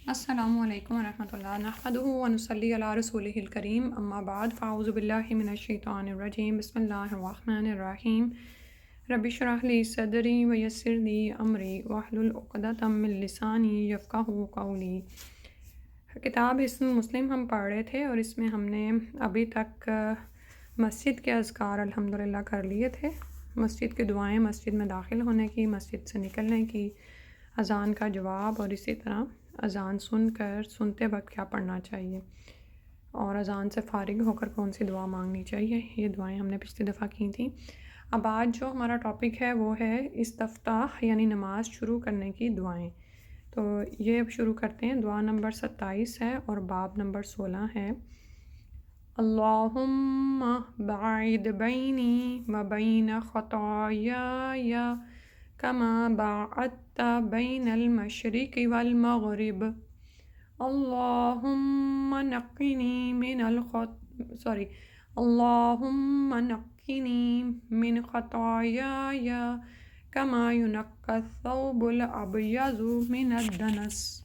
السلام علیکم ورحمۃ اللہ نحمدہ ونصلی علی رسولہ الکریم اما بعد فاعوذ باللہ من الشیطان الرجیم بسم اللہ الرحمن الرحیم رب اشرح لی صدری ویسر لی امری واحلل عقدۃ من لسانی یفقہوا قولی۔ کتاب حصن مسلم ہم پڑھ رہے تھے اور اس میں ہم نے ابھی تک مسجد کے اذکار الحمدللہ کر لیے تھے، مسجد کے دعائیں، مسجد میں داخل ہونے کی، مسجد سے نکلنے کی، اذان کا جواب، اور اسی طرح اذان سنتے وقت کیا پڑھنا چاہیے اور اذان سے فارغ ہو کر کون سی دعا مانگنی چاہیے۔ یہ دعائیں ہم نے پچھلی دفعہ کی تھیں۔ اب آج جو ہمارا ٹاپک ہے وہ ہے استفتاح یعنی نماز شروع کرنے کی دعائیں۔ تو یہ اب شروع کرتے ہیں۔ دعا نمبر 27 ہے اور باب نمبر 16 ہے۔ اللہم باعد بینی و بین خطایای کما باعدت بین المشرق والمغرب اللہم نقنی من خطایای کما ینقی الثوب الابیض من الدنس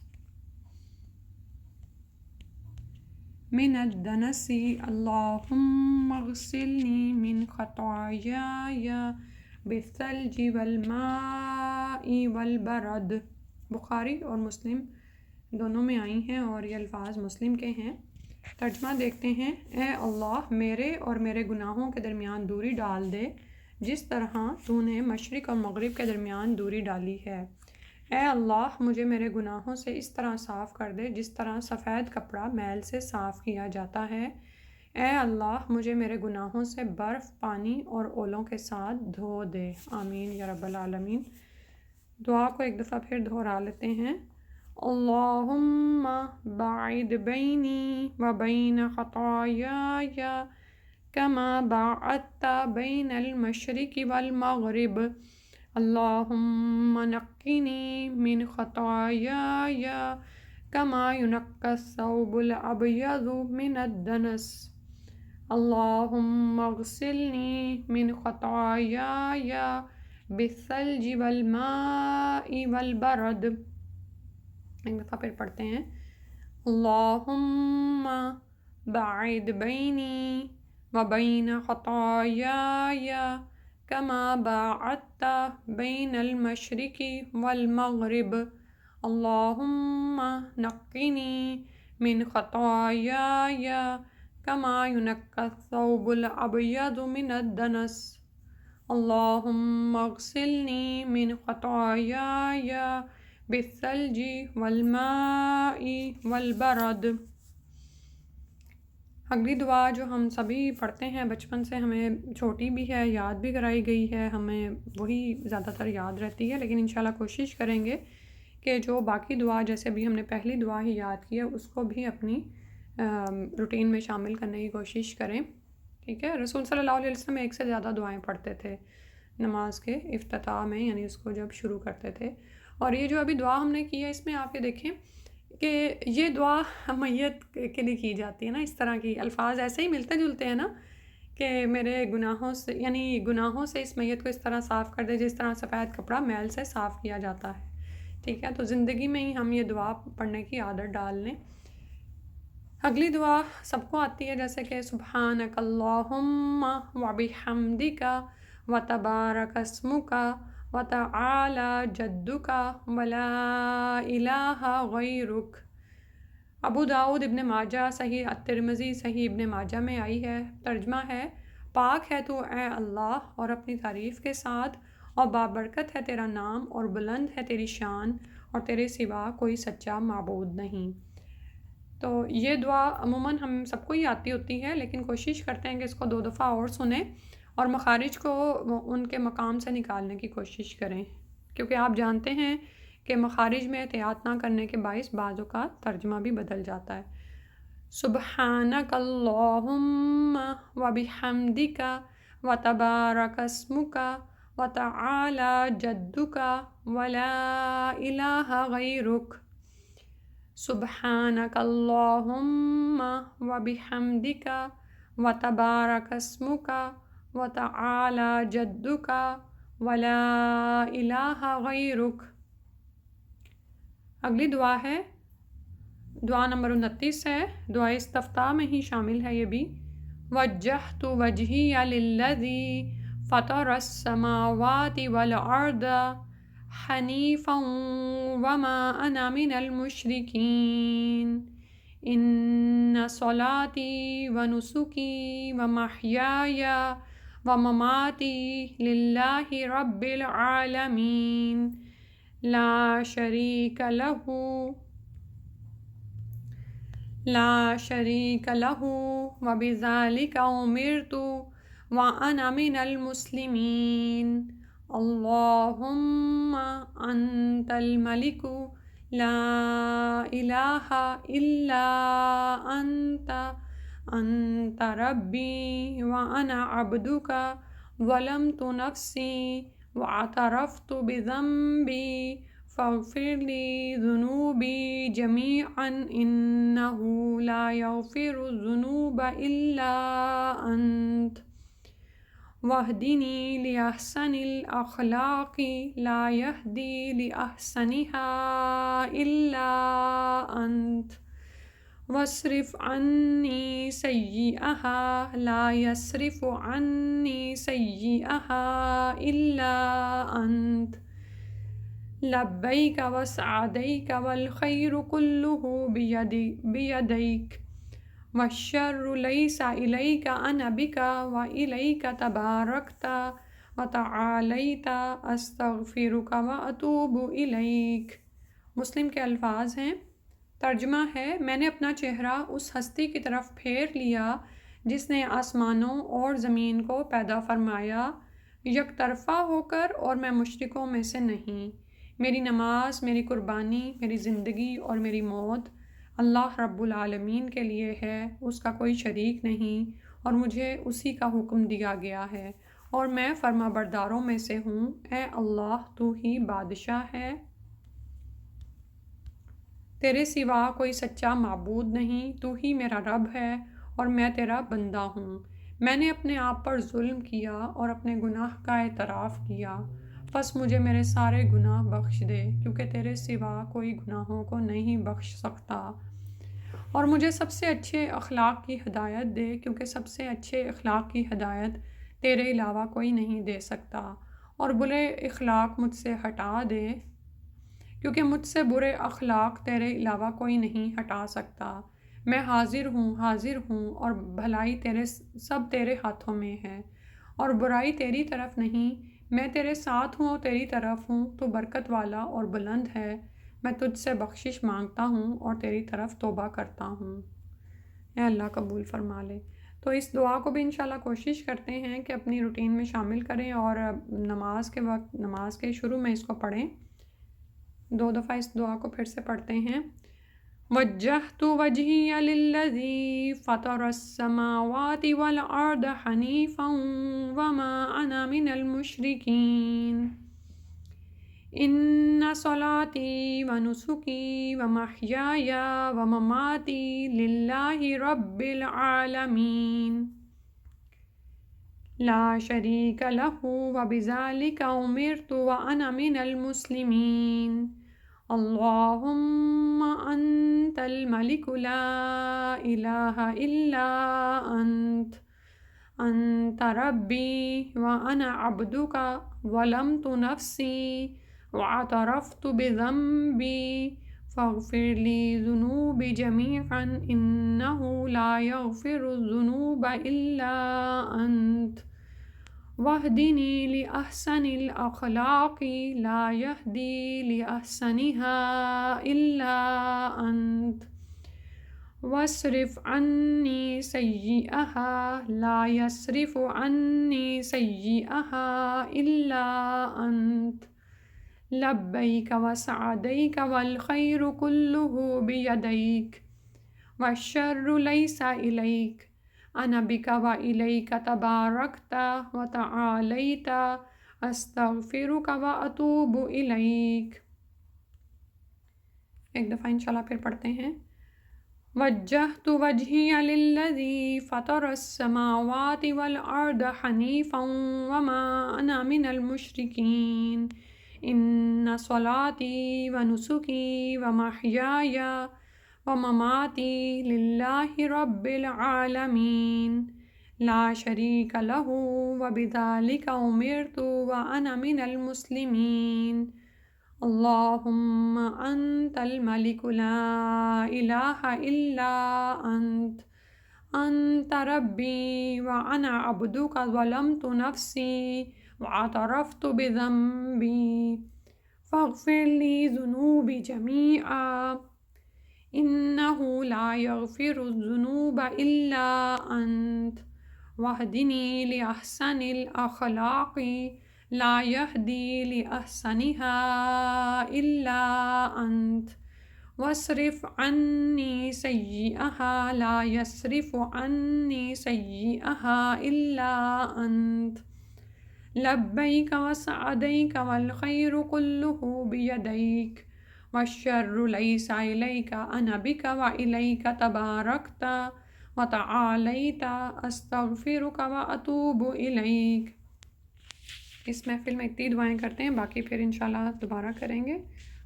اللہم اغسلنی من خطایای بالثلج والماء والبرد۔ بخاری اور مسلم دونوں میں آئی ہیں اور یہ الفاظ مسلم کے ہیں۔ ترجمہ دیکھتے ہیں۔ اے اللہ، میرے اور میرے گناہوں کے درمیان دوری ڈال دے جس طرح تو نے مشرق اور مغرب کے درمیان دوری ڈالی ہے۔ اے اللہ، مجھے میرے گناہوں سے اس طرح صاف کر دے جس طرح سفید کپڑا میل سے صاف کیا جاتا ہے۔ اے اللہ، مجھے میرے گناہوں سے برف، پانی اور اولوں کے ساتھ دھو دے۔ آمین یا رب العالمین۔ دعا کو ایک دفعہ پھر دہرا لیتے ہیں۔ اللہم باعد بینی و بین خطایای کما باعدت بین المشرق والمغرب اللہم نقنی من خطایای کما ینقی الثوب الابیض من الدنس اللہم اغسلنی من خطایای بالثلج والماء والبرد۔ ایک دفعہ پھر پڑھتے ہیں۔ اللہم باعد بینی و بین خطایای کما باعدت بین المشرق والمغرب اللہم نقنی من خطایای کما ینقی الثوب الابیض من الدنس اللہم اغسلنی من خطایای بالثلج والماء والبرد۔ اگلی دعا جو ہم سبھی پڑھتے ہیں بچپن سے، ہمیں چھوٹی بھی ہے، یاد بھی کرائی گئی ہے، ہمیں وہی زیادہ تر یاد رہتی ہے، لیکن انشاءاللہ کوشش کریں گے کہ جو باقی دعا جیسے بھی ہم نے پہلی دعا ہی یاد کی ہے اس کو بھی اپنی روٹین میں شامل کرنے کی کوشش کریں۔ ٹھیک ہے۔ رسول صلی اللہ علیہ وسلم ایک سے زیادہ دعائیں پڑھتے تھے نماز کے افتتاح میں، یعنی اس کو جب شروع کرتے تھے۔ اور یہ جو ابھی دعا ہم نے کی ہے اس میں آپ یہ دیکھیں کہ یہ دعا میت کے لیے کی جاتی ہے نا، اس طرح کی الفاظ ایسے ہی ملتے جلتے ہیں نا کہ میرے گناہوں سے، یعنی گناہوں سے اس میت کو اس طرح صاف کر دے جس طرح سفید کپڑا میل سے صاف کیا جاتا ہے۔ ٹھیک ہے، تو زندگی میں ہی ہم یہ دعا پڑھنے کی عادت ڈال لیں۔ اگلی دعا سب کو آتی ہے، جیسے کہ سبحانک اللہم وبحمدک وتبارک اسمک وتعالی جدک ولا الہ غیرک۔ ابو داؤد، ابن ماجہ، صحیح الترمذی، صحیح ابن ماجہ میں آئی ہے۔ ترجمہ ہے، پاک ہے تو اے اللہ اور اپنی تعریف کے ساتھ، اور بابرکت ہے تیرا نام اور بلند ہے تیری شان، اور تیرے سوا کوئی سچا معبود نہیں۔ تو یہ دعا عموماً ہم سب کو ہی آتی ہوتی ہے، لیکن کوشش کرتے ہیں کہ اس کو 2 دفعہ اور سنیں اور مخارج کو ان کے مقام سے نکالنے کی کوشش کریں، کیونکہ آپ جانتے ہیں کہ مخارج میں احتیاط نہ کرنے کے باعث بعض اوقات ترجمہ بھی بدل جاتا ہے۔ سبحانک اللہم وبحمدک وتبارک اسمک وتعالی جدک ولا الہ غیرک۔ سبحانک اللہم وبحمدک وتبارک اسمک وتعالی جدک ولا الہ غیرک۔ اگلی دعا ہے دعا نمبر 29 ہے، دعا استفتاح میں ہی شامل ہے یہ بھی۔ وجہت وجہی للذی فطر السماوات والارض حنیفا وما انا من المشرکین ان صلاتی ونسکی ومحیای ومماتی للہ رب العالمین لا شریک لہ وبذالک امرت وانا من المسلمین اللہم انت الملک لا الہ الا انت ربی وانا عبدک ظلمت نفسی واعترفت بذنبی فاغفر لی ذنوبی جمیعا انہ لا یغفر الذنوب الا انت واہدنی لأحسن الاخلاق لا یہدی لأحسنها الا انت واصرف عنی سیئها لا یصرف عنی سیئها الا انت لبیک وسعدیک والخیر کلہ بیدیک والشر لیس الیک انا بک والیک تبارکت وتعالیت استغفرک واتوب الیک۔ مسلم کے الفاظ ہیں۔ ترجمہ ہے، میں نے اپنا چہرہ اس ہستی کی طرف پھیر لیا جس نے آسمانوں اور زمین کو پیدا فرمایا یک طرفہ ہو کر، اور میں مشرکوں میں سے نہیں۔ میری نماز، میری قربانی، میری زندگی اور میری موت اللہ رب العالمین کے لیے ہے، اس کا کوئی شریک نہیں، اور مجھے اسی کا حکم دیا گیا ہے، اور میں فرما برداروں میں سے ہوں۔ اے اللہ، تو ہی بادشاہ ہے، تیرے سوا کوئی سچا معبود نہیں، تو ہی میرا رب ہے اور میں تیرا بندہ ہوں۔ میں نے اپنے آپ پر ظلم کیا اور اپنے گناہ کا اعتراف کیا، پس مجھے میرے سارے گناہ بخش دے، کیونکہ تیرے سوا کوئی گناہوں کو نہیں بخش سکتا، اور مجھے سب سے اچھے اخلاق کی ہدایت دے، کیونکہ سب سے اچھے اخلاق کی ہدایت تیرے علاوہ کوئی نہیں دے سکتا، اور برے اخلاق مجھ سے ہٹا دے، کیونکہ مجھ سے برے اخلاق تیرے علاوہ کوئی نہیں ہٹا سکتا۔ میں حاضر ہوں اور بھلائی سب تیرے ہاتھوں میں ہے، اور برائی تیری طرف نہیں۔ میں تیرے ساتھ ہوں اور تیری طرف ہوں، تو برکت والا اور بلند ہے۔ میں تجھ سے بخشش مانگتا ہوں اور تیری طرف توبہ کرتا ہوں۔ اے اللہ قبول فرما لے۔ تو اس دعا کو بھی انشاءاللہ کوشش کرتے ہیں کہ اپنی روٹین میں شامل کریں، اور نماز کے وقت، نماز کے شروع میں اس کو پڑھیں۔ 2 دفعہ اس دعا کو پھر سے پڑھتے ہیں۔ وجہت وجہی للذی فطر السماوات والارض حنیفا وما انا من المشرکین ان صلاتی ونسکی ومحیای ومماتی للہ رب العالمین لا شریک لہ وبذالک امرت وانا من المسلمین اللہم انت الملک لا الہ الا انت ربی وانا عبدک ظلمت نفسی واعترفت بذنبی فاغفر لی ذنوبی جمیعا انہ لا یغفر الذنوب الا انت واہدنی لأحسن الاخلاق لا یہدی لأحسنها الا انت واصرف عنی سیئها لا یصرف عنی سیئها الا انت لبیک وسعدیک والخیر کلہ بیدیک والشر لیس الیک انا بک والیک تبارکت وتعالیت استغفرک واتوب الیک۔ ایک دفعہ انشاءاللہ پھر پڑھتے ہیں۔ وجہت وجہی للذی فطر السماوات والارض حنیفا وما انا من المشرکین ان صلاتی ونسکی ومحیای ومماتي لله رب العالمين لا شريك له وبذلك أمرت وأنا من المسلمين اللهم أنت الملك لا إله إلا أنت ربي وأنا عبدك ظلمت نفسي واعترفت بذنبي فاغفر لي ذنوبي جميعا إنه لا يغفر الذنوب إلا أنت واهدني لأحسن الأخلاق لا يهدي لأحسنها إلا أنت واصرف عني سيئها لا يصرف عني سيئها إلا أنت لبيك وسعديك والخير كله بيديك والشر ليس إليك أنا بك وإليك تباركت وتعاليت أستغفرك وأتوب إليك. اس محفل میں اتنی دعائیں کرتے ہیں، باقی پھر انشاءاللہ دوبارہ کریں گے.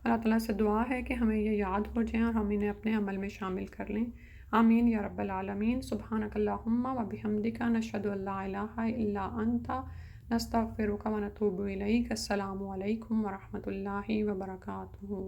اللہ تعالیٰ سے دعا ہے کہ ہمیں یہ یاد ہو جائیں اور ہم انہیں اپنے عمل میں شامل کر لیں. آمین یا رب العالمین. سبحانک اللہم و بحمدک نشہد ان لا الہ الا انت نستغفرک و نتوب الیک. السلام علیکم ورحمۃ اللہ وبرکاتہ.